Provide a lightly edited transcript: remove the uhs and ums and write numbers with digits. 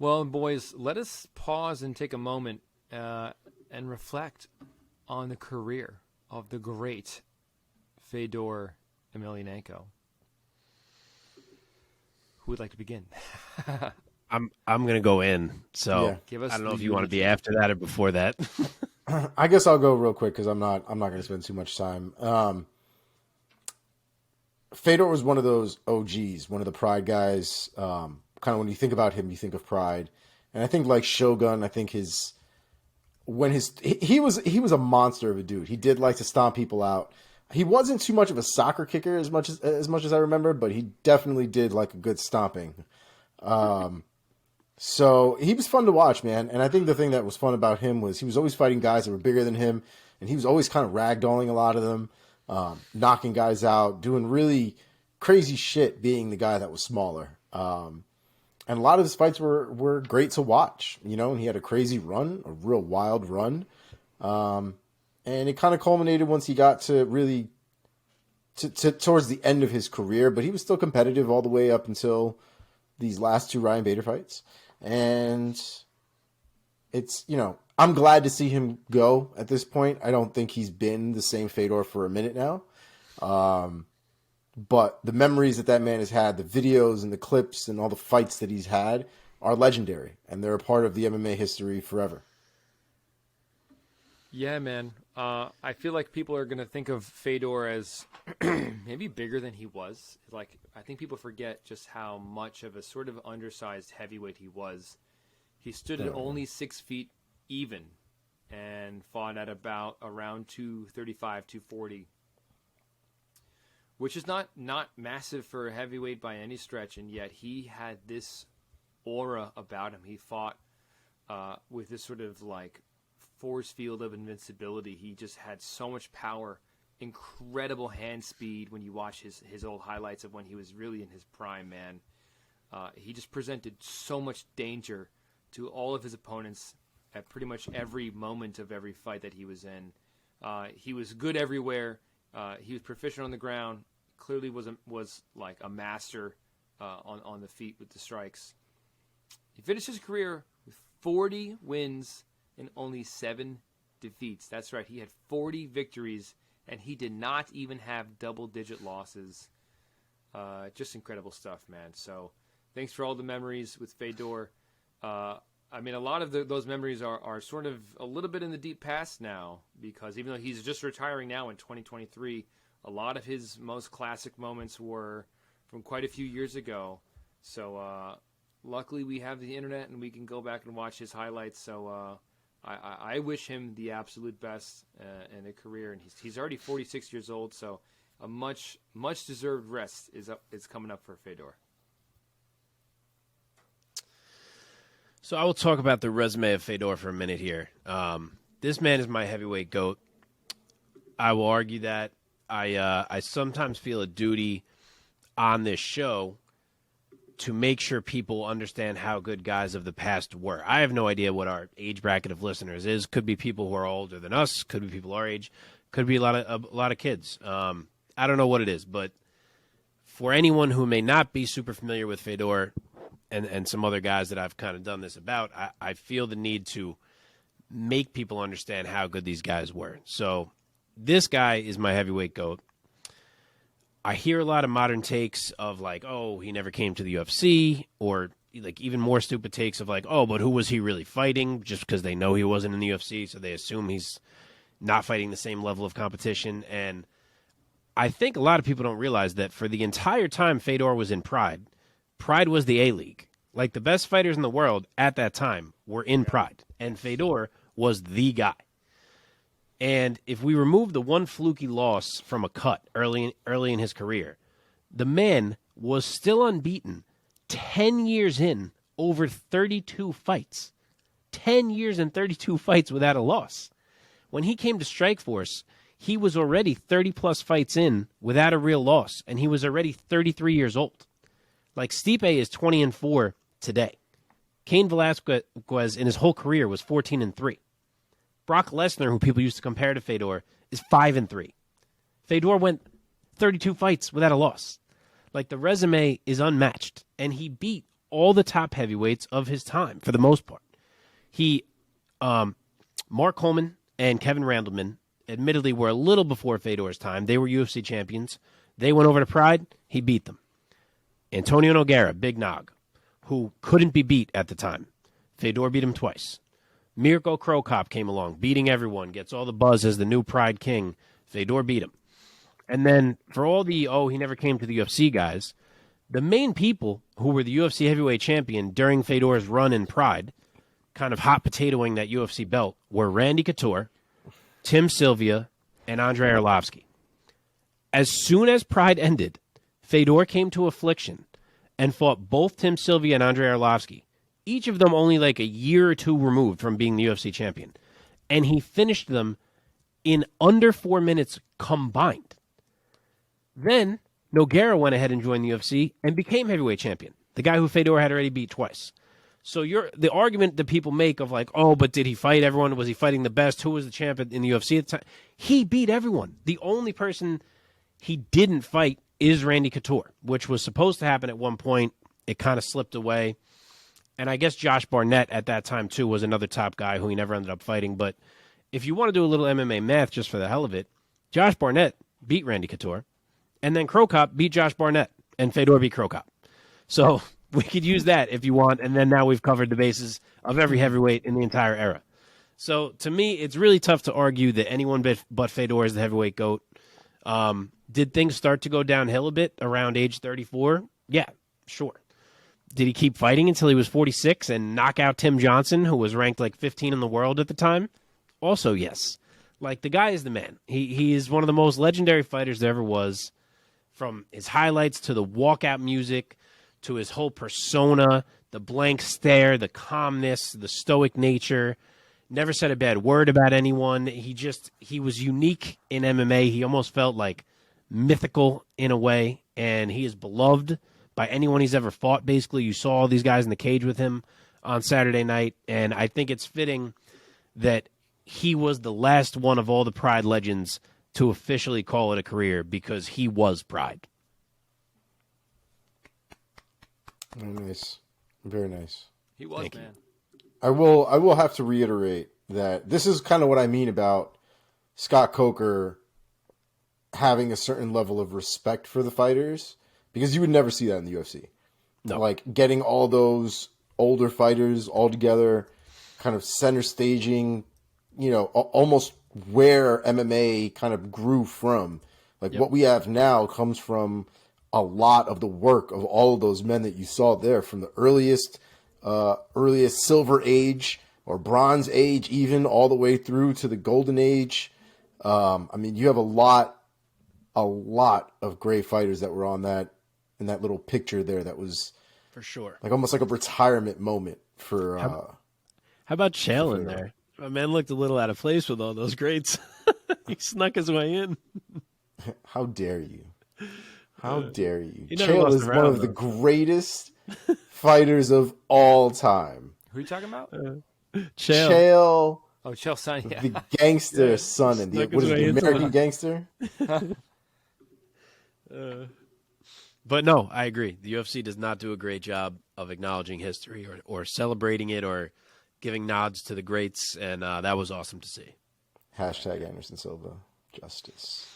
Well, boys, let us pause and take a moment and reflect on the career of the great Fedor Emelianenko. Who would like to begin? I'm gonna go in. So Yeah. Give us I don't know the if you want to be eulogy. after that or before that. I guess I'll go real quick because I'm not going to spend too much time. Fedor was one of those OGs, one of the Pride guys. Kind of when you think about him, you think of Pride, and I think like Shogun. I think he was a monster of a dude. He did like to stomp people out. He wasn't too much of a soccer kicker as much as I remember, but he definitely did like a good stomping. So he was fun to watch, man. And I think the thing that was fun about him was he was always fighting guys that were bigger than him, and he was always kind of ragdolling a lot of them, knocking guys out, doing really crazy shit, being the guy that was smaller. And a lot of his fights were great to watch, and he had a crazy run, a real wild run. And it kind of culminated once he got to really towards the end of his career, but he was still competitive all the way up until these last two Ryan Bader fights. And it's, I'm glad to see him go at this point. I don't think he's been the same Fedor for a minute now. But the memories that man has had, the videos and the clips and all the fights that he's had are legendary. And they're a part of the MMA history forever. Yeah, man. I feel like people are going to think of Fedor as maybe bigger than he was. Like, I think people forget just how much of a sort of undersized heavyweight he was. He stood at only 6 feet even and fought at around 235, 240, which is not massive for a heavyweight by any stretch. And yet he had this aura about him. He fought with this sort of like force field of invincibility. He just had so much power, incredible hand speed. When you watch his old highlights of when he was really in his prime, man, he just presented so much danger to all of his opponents at pretty much every moment of every fight that he was in. He was good everywhere. He was proficient on the ground. Clearly was like a master on the feet with the strikes. He finished his career with 40 wins and only 7 defeats. That's right. He had 40 victories, and he did not even have double-digit losses. Just incredible stuff, man. So thanks for all the memories with Fedor. I mean, a lot of those memories are sort of a little bit in the deep past now, because even though he's just retiring now in 2023, a lot of his most classic moments were from quite a few years ago. So luckily we have the internet and we can go back and watch his highlights. So I wish him the absolute best in a career, and he's already 46 years old, so a much deserved rest is coming up for Fedor. So I will talk about the resume of Fedor for a minute here. This man is my heavyweight GOAT. I will argue that I sometimes feel a duty on this show to make sure people understand how good guys of the past were. I have no idea what our age bracket of listeners is. Could be people who are older than us. Could be people our age. Could be a lot of kids. I don't know what it is, but for anyone who may not be super familiar with Fedor and some other guys that I've kind of done this about, I feel the need to make people understand how good these guys were. So this guy is my heavyweight GOAT. I hear a lot of modern takes of like, oh, he never came to the UFC, or like even more stupid takes of like, oh, but who was he really fighting? Just because they know he wasn't in the UFC, so they assume he's not fighting the same level of competition. And I think a lot of people don't realize that for the entire time Fedor was in Pride was the A-League. Like the best fighters in the world at that time were in Pride, and Fedor was the guy. And if we remove the one fluky loss from a cut early in his career, the man was still unbeaten 10 years in, over 32 fights. 10 years and 32 fights without a loss. When he came to Strikeforce, he was already 30-plus fights in without a real loss, and he was already 33 years old. Like, Stipe is 20-4 today. Cain Velasquez in his whole career was 14-3. Brock Lesnar, who people used to compare to Fedor, is 5-3. Fedor went 32 fights without a loss. Like, the resume is unmatched, and he beat all the top heavyweights of his time for the most part. He, Mark Coleman and Kevin Randleman, admittedly, were a little before Fedor's time. They were UFC champions. They went over to Pride. He beat them. Antonio Nogueira, Big Nog, who couldn't be beat at the time. Fedor beat him twice. Mirko Cro Cop came along, beating everyone, gets all the buzz as the new Pride King. Fedor beat him. And then for all the, he never came to the UFC guys, the main people who were the UFC heavyweight champion during Fedor's run in Pride, kind of hot potatoing that UFC belt, were Randy Couture, Tim Sylvia, and Andrei Arlovsky. As soon as Pride ended, Fedor came to Affliction and fought both Tim Sylvia and Andrei Arlovsky, each of them only like a year or two removed from being the UFC champion. And he finished them in under 4 minutes combined. Then Nogueira went ahead and joined the UFC and became heavyweight champion, the guy who Fedor had already beat twice. So the argument that people make of like, oh, but did he fight everyone? Was he fighting the best? Who was the champion in the UFC at the time? He beat everyone. The only person he didn't fight is Randy Couture, which was supposed to happen at one point. It kind of slipped away. And I guess Josh Barnett at that time, too, was another top guy who he never ended up fighting. But if you want to do a little MMA math just for the hell of it, Josh Barnett beat Randy Couture. And then Cro Cop beat Josh Barnett. And Fedor beat Cro Cop. So we could use that if you want. And then now we've covered the bases of every heavyweight in the entire era. So to me, it's really tough to argue that anyone but Fedor is the heavyweight GOAT. Did things start to go downhill a bit around age 34? Yeah, sure. Did he keep fighting until he was 46 and knock out Tim Johnson, who was ranked like 15 in the world at the time? Also, yes. Like, the guy is the man. He is one of the most legendary fighters there ever was, from his highlights to the walkout music to his whole persona, the blank stare, the calmness, the stoic nature. Never said a bad word about anyone. He was unique in MMA. He almost felt like mythical in a way, and he is beloved by anyone he's ever fought. Basically, you saw all these guys in the cage with him on Saturday night, and I think it's fitting that he was the last one of all the Pride legends to officially call it a career, because he was Pride. Very nice. Very nice. He was, Thank man. I will have to reiterate that this is kind of what I mean about Scott Coker having a certain level of respect for the fighters, because you would never see that in the UFC. No. Like getting all those older fighters all together, kind of center staging, almost where MMA kind of grew from. Like what we have now comes from a lot of the work of all of those men that you saw there, from the earliest Silver Age or Bronze Age, even all the way through to the Golden Age. You have a lot of great fighters that were on that, in that little picture there. That was For sure. like almost like a retirement moment for. How about Chael in there? My man looked a little out of place with all those greats. He snuck his way in. How dare you? How dare you? he never Chael lost is a one round, of the though. greatest fighters of all time. Who are you talking about? Chael. Chael, Oh, Chael Sonnen. Yeah. the gangster son, and the Snuck his way into American it. gangster. But no, I agree. The UFC does not do a great job of acknowledging history or celebrating it or giving nods to the greats, and that was awesome to see. Hashtag Anderson Silva justice.